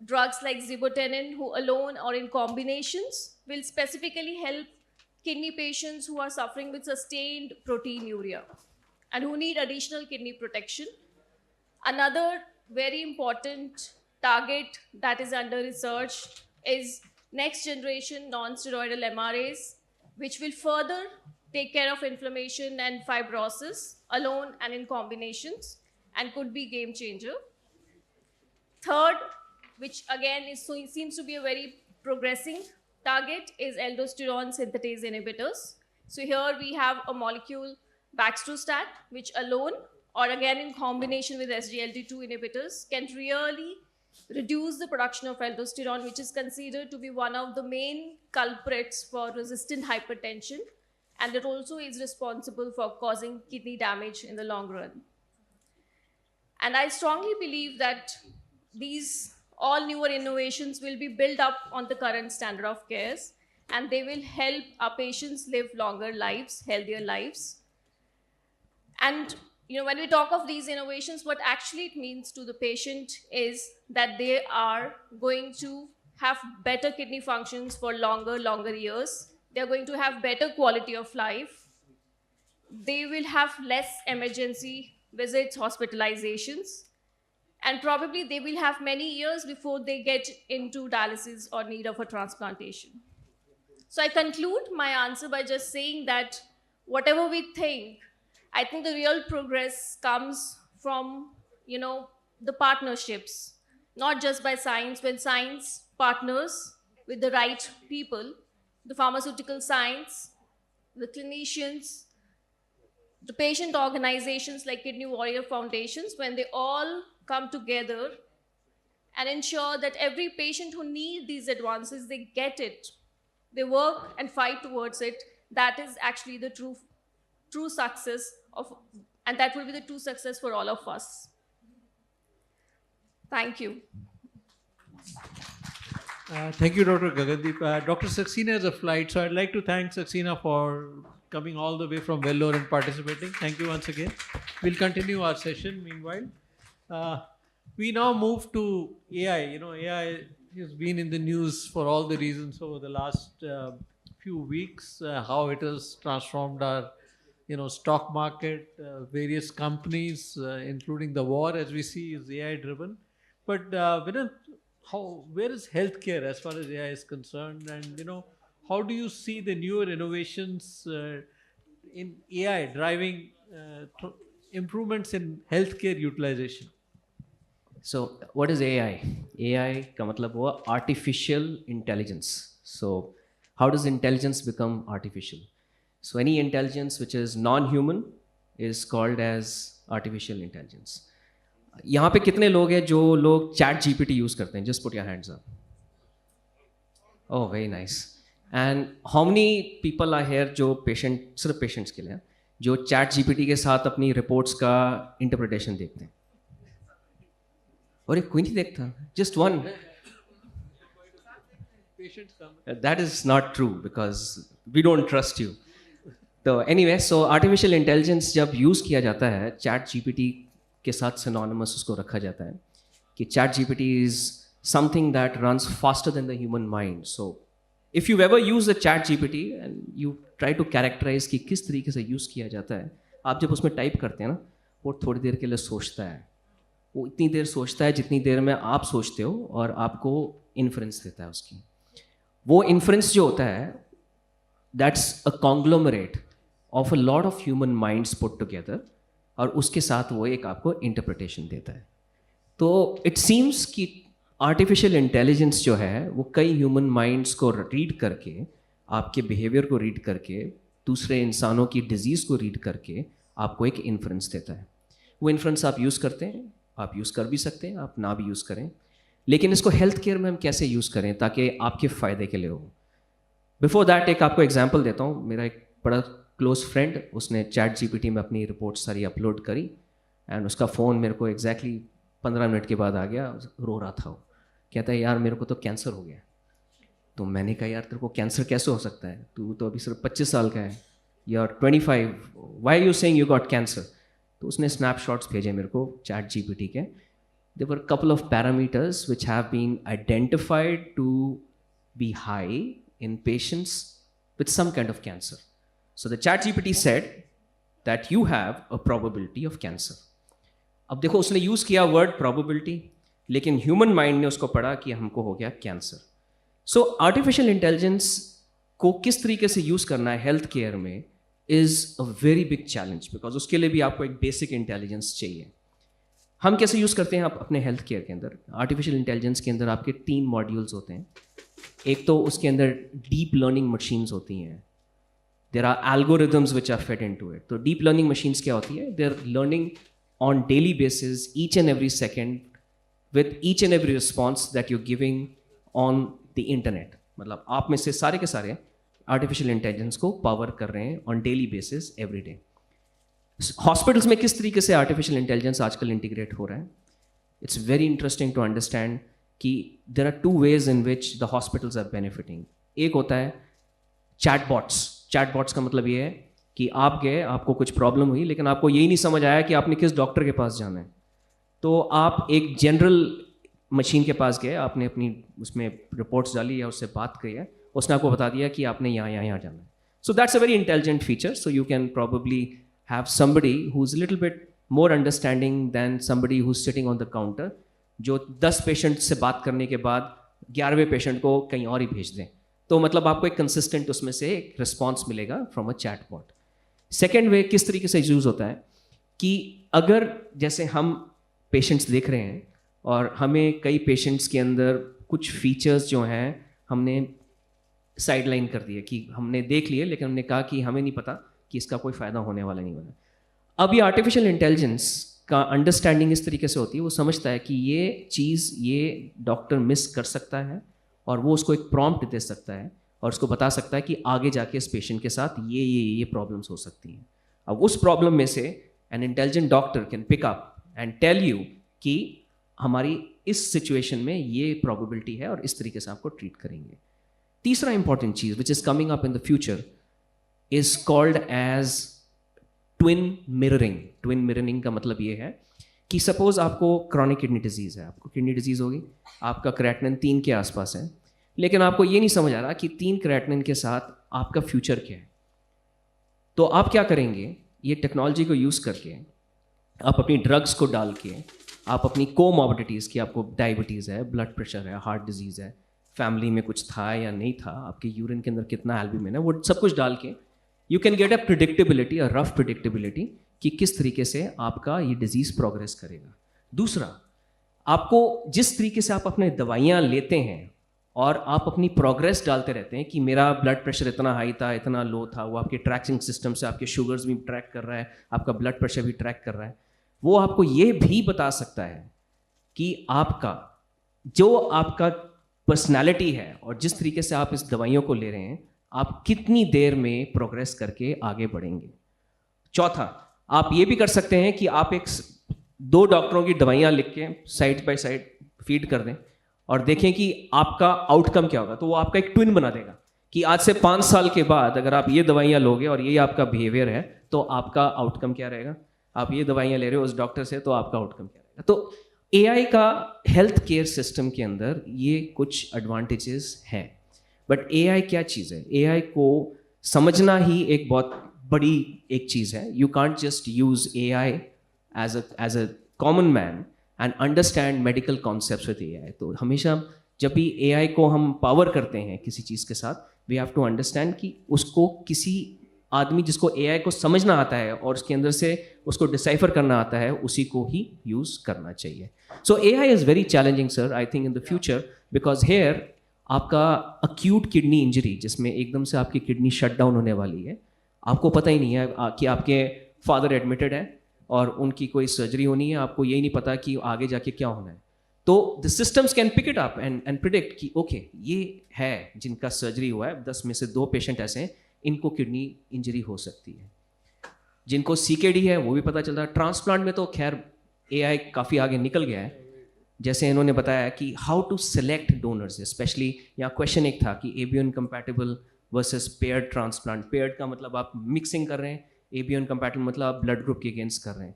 drugs like zibotennin, who alone or in combinations will specifically help kidney patients who are suffering with sustained proteinuria and who need additional kidney protection. Another very important target that is under research is next generation non-steroidal MRAs, which will further take care of inflammation and fibrosis alone and in combinations and could be game changer. Third, which again seems to be a very progressing target, is aldosterone synthetase inhibitors. So here we have a molecule baxdrostat, which alone or again in combination with SGLT2 inhibitors can really reduce the production of aldosterone, which is considered to be one of the main culprits for resistant hypertension, and it also is responsible for causing kidney damage in the long run. And I strongly believe that these all newer innovations will be built up on the current standard of cares, and they will help our patients live longer lives, healthier lives. And when we talk of these innovations, what actually it means to the patient is that they are going to have better kidney functions for longer years. They're going to have better quality of life. They will have less emergency visits, hospitalizations, and probably they will have many years before they get into dialysis or need of a transplantation. So I conclude my answer by just saying that whatever we think, I think the real progress comes from, the partnerships, not just by science. When science partners with the right people, the pharmaceutical science, the clinicians, the patient organizations like Kidney Warrior Foundations, when they all come together and ensure that every patient who needs these advances, they get it, they work and fight towards it, that is actually the true success and that will be the true success for all of us. Thank you. Thank you, Dr. Gagandeep. Dr. Saxena has a flight, so I'd like to thank Saxena for coming all the way from Vellore and participating. Thank you once again. We'll continue our session meanwhile. We now move to AI. AI has been in the news for all the reasons over the last few weeks, how it has transformed our stock market, various companies, including the war, as we see, is AI driven. But Vinod, where is healthcare as far as AI is concerned? And how do you see the newer innovations in AI driving improvements in healthcare utilization? So what is AI? AI का मतलब हुआ artificial intelligence. So how does intelligence become artificial? So any intelligence which is non-human is called as artificial intelligence. यहाँ पे कितने लोग हैं जो लोग chat GPT यूज़ करते हैं? Just put your hands up. Oh, very nice. And how many people are here जो सिर्फ patients के लिए हैं, जो chat GPT के साथ अपनी reports का interpretation देखते हैं? और कोई नहीं देखता? Just one. That is not true because we don't trust you. So anyway, so artificial intelligence जब यूज़ किया जाता है, chat GPT के साथ synonymous उसको रखा जाता है कि chat GPT is something that runs faster than the human mind. So if you've ever used a chat GPT and you try to characterize कि किस तरीके से यूज़ किया जाता है, आप जब उसमें टाइप करते हैं ना, वो थोड़ी देर के लिए सोचता है. वो इतनी देर सोचता है जितनी देर में आप सोचते हो और आपको इन्फ्रेंस देता है उसकी. वो इन्फ्रेंस जो होता है, that's a conglomerate of a lot of human minds put together, और उसके साथ वो एक आपको इंटरप्रिटेशन देता है. तो इट सीम्स कि आर्टिफिशियल इंटेलिजेंस जो है वो कई ह्यूमन माइंड्स को रीड करके, आपके बिहेवियर को रीड करके, दूसरे इंसानों की डिजीज़ को रीड करके आपको एक इन्फ्रेंस देता है। वो इन्फ्रेंस आप यूज़ करते हैं, आप यूज़ कर भी सकते हैं, आप ना भी यूज़ करें, लेकिन इसको हेल्थ केयर में हम कैसे यूज़ करें ताकि आपके फ़ायदे के लिए हो। बिफोर दैट एक आपको एग्जांपल देता हूँ। मेरा एक बड़ा क्लोज फ्रेंड, उसने ChatGPT में अपनी रिपोर्ट सारी अपलोड करी एंड उसका फ़ोन मेरे को एग्जैक्टली 15 मिनट के बाद आ गया। रो रहा था वो, कहता है यार मेरे को तो कैंसर हो गया। तो मैंने कहा यार तेरे को कैंसर कैसे हो सकता है, तू तो अभी सिर्फ 25 साल का है, या 25, why you saying you got cancer. तो उसने स्नैपशॉट्स भेजे मेरे को ChatGPT के। There were a couple of parameters which have been identified to be high in patients with some kind of cancer. So the ChatGPT said that you have a probability of cancer. अब देखो उसने use किया word probability, लेकिन human mind ने उसको पढ़ा कि हमको हो गया कैंसर। सो आर्टिफिशियल इंटेलिजेंस को किस तरीके से यूज़ करना है हेल्थ केयर में is a very big challenge, because उसके लिए भी आपको एक बेसिक इंटेलिजेंस चाहिए। हम कैसे यूज़ करते हैं आप अपने हेल्थ केयर के अंदर? आर्टिफिशियल इंटेलिजेंस के अंदर आपके 3 मॉड्यूल्स होते हैं। एक तो उसके अंदर डीप लर्निंग मशीन्स होती हैं, there are algorithms which are fed into it. तो डीप लर्निंग मशीन्स क्या होती है? They are learning on daily basis each and every second with each and every response that you're giving on the internet। मतलब आप में से सारे के सारे आर्टिफिशियल इंटेलिजेंस को पावर कर रहे हैं on daily basis every day. Hospitals में किस तरीके से आर्टिफिशियल इंटेलिजेंस आजकल इंटीग्रेट हो रहा है? It's very interesting to understand कि there are 2 ways in which the hospitals are benefiting। एक होता है चैटबॉट्स। चैटबॉट्स का मतलब ये है कि आप गए, आपको कुछ प्रॉब्लम हुई, लेकिन आपको यही नहीं समझ आया कि आपने किस डॉक्टर के पास जाना है। तो आप एक जनरल मशीन के पास गए, आपने अपनी उसमें रिपोर्ट्स डाली या उससे बात की है, उसने आपको बता दिया कि आपने यहाँ जाना है। So that's a very intelligent feature. So you can probably have somebody who is little bit more understanding than somebody who is sitting on the counter, जो 10 पेशेंट से बात करने के बाद 11वें पेशेंट को कहीं और ही भेज दें। तो मतलब आपको एक कंसिस्टेंट उसमें से एक रिस्पॉन्स मिलेगा from a chatbot. Second way किस तरीके से यूज़ होता है कि अगर जैसे हम पेशेंट्स देख रहे हैं और हमें कई पेशेंट्स के अंदर कुछ फीचर्स जो हैं हमने साइडलाइन कर दिए कि हमने देख लिए, लेकिन हमने कहा कि हमें नहीं पता कि इसका कोई फ़ायदा होने वाला नहीं वाला। अब ये आर्टिफिशियल इंटेलिजेंस का अंडरस्टैंडिंग इस तरीके से होती है, वो समझता है कि ये चीज़ ये डॉक्टर मिस कर सकता है और वो उसको एक प्रॉम्प्ट दे सकता है और उसको बता सकता है कि आगे जाके इस पेशेंट के साथ ये प्रॉब्लम्स हो सकती हैं। अब उस प्रॉब्लम में से an intelligent doctor can pick up and tell you कि हमारी इस सिचुएशन में ये प्रोबेबिलिटी है और इस तरीके से आपको ट्रीट करेंगे। तीसरा इंपॉर्टेंट चीज़ which is coming up in the future is called as twin mirroring. Twin mirroring का मतलब ये है कि सपोज आपको क्रॉनिक किडनी डिजीज़ है, आपको किडनी डिजीज़ होगी, आपका क्रेटिनिन 3 के आसपास है, लेकिन आपको ये नहीं समझ आ रहा कि 3 क्रेटिनिन के साथ आपका फ्यूचर क्या है। तो आप क्या करेंगे? ये टेक्नोलॉजी को यूज़ करके आप अपनी ड्रग्स को डाल के, आप अपनी कोमॉर्बिडिटीज़ की, आपको डायबिटीज़ है, ब्लड प्रेशर है, हार्ट डिजीज़ है, फैमिली में कुछ था या नहीं था, आपके यूरिन के अंदर कितना एल्ब्यूमिन है, वो सब कुछ डाल के you can get a predictability, a rough predictability कि किस तरीके से आपका ये डिजीज़ प्रोग्रेस करेगा। दूसरा, आपको जिस तरीके से आप अपने दवाइयाँ लेते हैं और आप अपनी प्रोग्रेस डालते रहते हैं कि मेरा ब्लड प्रेशर इतना हाई था, इतना लो था, वो आपके ट्रैकिंग सिस्टम से आपके शुगर्स भी ट्रैक कर रहा है, आपका ब्लड प्रेशर भी ट्रैक कर रहा है। वो आपको ये भी बता सकता है कि आपका जो आपका पर्सनालिटी है और जिस तरीके से आप इस दवाइयों को ले रहे हैं, आप कितनी देर में प्रोग्रेस करके आगे बढ़ेंगे। चौथा, आप ये भी कर सकते हैं कि आप 2 डॉक्टरों की दवाइयाँ लिख के साइड बाय साइड फीड कर दें और देखें कि आपका आउटकम क्या होगा। तो वो आपका एक ट्विन बना देगा कि आज से 5 साल के बाद अगर आप ये दवाइयाँ लोगे और ये आपका बिहेवियर है तो आपका आउटकम क्या रहेगा। आप ये दवाइयाँ ले रहे हो उस डॉक्टर से तो आपका आउटकम क्या रहेगा। तो एआई का हेल्थ केयर सिस्टम के अंदर ये कुछ एडवांटेजेस हैं। बट एआई क्या चीज़ है? एआई को समझना ही एक बहुत बड़ी एक चीज़ है। You can't just use AI as a common man and understand medical concepts with AI. तो हमेशा जब भी एआई को हम पावर करते हैं किसी चीज़ के साथ, वी हैव टू अंडरस्टैंड कि उसको किसी आदमी जिसको एआई को समझना आता है और उसके अंदर से उसको डिसाइफर करना आता है, उसी को ही यूज़ करना चाहिए। So AI is very challenging sir, I think in the future, because here आपका अक्यूट किडनी इंजरी जिसमें एकदम से आपकी किडनी शट डाउन होने वाली है, आपको पता ही नहीं है कि आपके फादर एडमिटेड है और उनकी कोई सर्जरी होनी है, आपको यही नहीं पता कि आगे जाके क्या होना है, तो the systems can pick it up and predict कि ओके ये है जिनका सर्जरी हुआ है, 10 में से 2 पेशेंट ऐसे हैं, इनको किडनी इंजरी हो सकती है। जिनको CKD है वो भी पता चलता है। ट्रांसप्लांट में तो खैर AI काफ़ी आगे निकल गया है, जैसे इन्होंने बताया कि how to select donors, specially यहाँ क्वेश्चन एक था कि ABO compatible versus paired transplant. Paired का मतलब आप मिक्सिंग कर रहे हैं, ABO कंपैटिबल मतलब आप ब्लड ग्रुप के अगेंस्ट कर रहे हैं।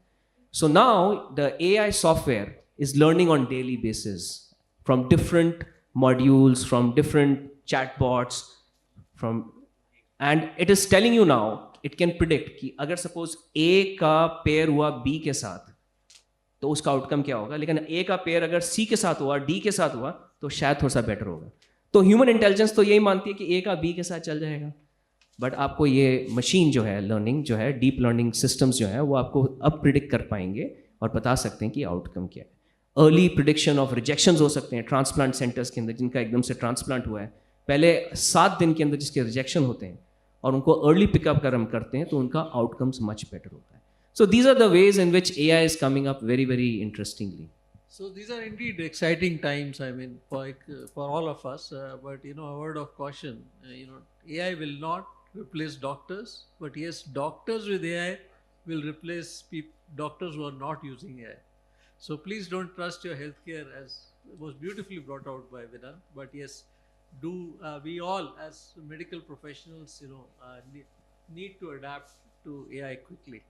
So now the AI software is learning on daily basis from different modules, from different chatbots, and it is telling you now, it can predict कि अगर suppose A का pair हुआ B के साथ तो उसका आउटकम क्या होगा, लेकिन A का पेयर अगर C के साथ हुआ, D के साथ हुआ तो शायद थोड़ा सा बेटर होगा। तो ह्यूमन इंटेलिजेंस तो यही मानती है कि A का B के साथ चल जाएगा, बट आपको ये मशीन जो है, लर्निंग जो है, डीप लर्निंग सिस्टम्स जो है, वो आपको अब प्रिडिक्ट कर पाएंगे और बता सकते हैं कि आउटकम क्या है। अर्ली प्रिडिक्शन ऑफ रिजेक्शंस हो सकते हैं ट्रांसप्लांट सेंटर्स के अंदर, जिनका एकदम से ट्रांसप्लांट हुआ है, पहले 7 दिन के अंदर जिसके रिजेक्शन होते हैं और उनको अर्ली पिकअप कर हम करते हैं तो उनका आउटकम्स मच बेटर होता है। So these are the ways in which AI is coming up very very interestingly. So these are indeed exciting times. I mean, for all of us. But a word of caution. AI will not replace doctors, but yes, doctors with AI will replace doctors who are not using AI. So please don't trust your healthcare, as was beautifully brought out by Vedant. But yes, we all as medical professionals, need to adapt to AI quickly.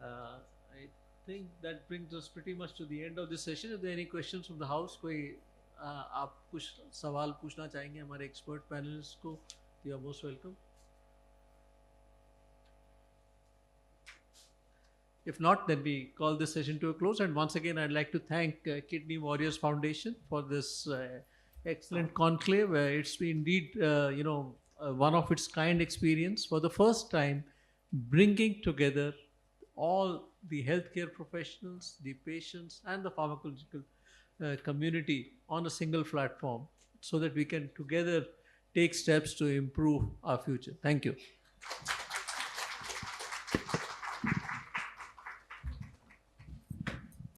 I think that brings us pretty much to the end of this session. If there are any questions from the house, कोई आप कुछ सवाल पूछना चाहेंगे हमारे expert panelists को, you are most welcome. If not, then we call this session to a close. And once again, I'd like to thank Kidney Warriors Foundation for this excellent conclave. It's indeed, one of its kind experience, for the first time bringing together all the healthcare professionals, the patients, and the pharmacological community on a single platform, so that we can together take steps to improve our future. Thank you.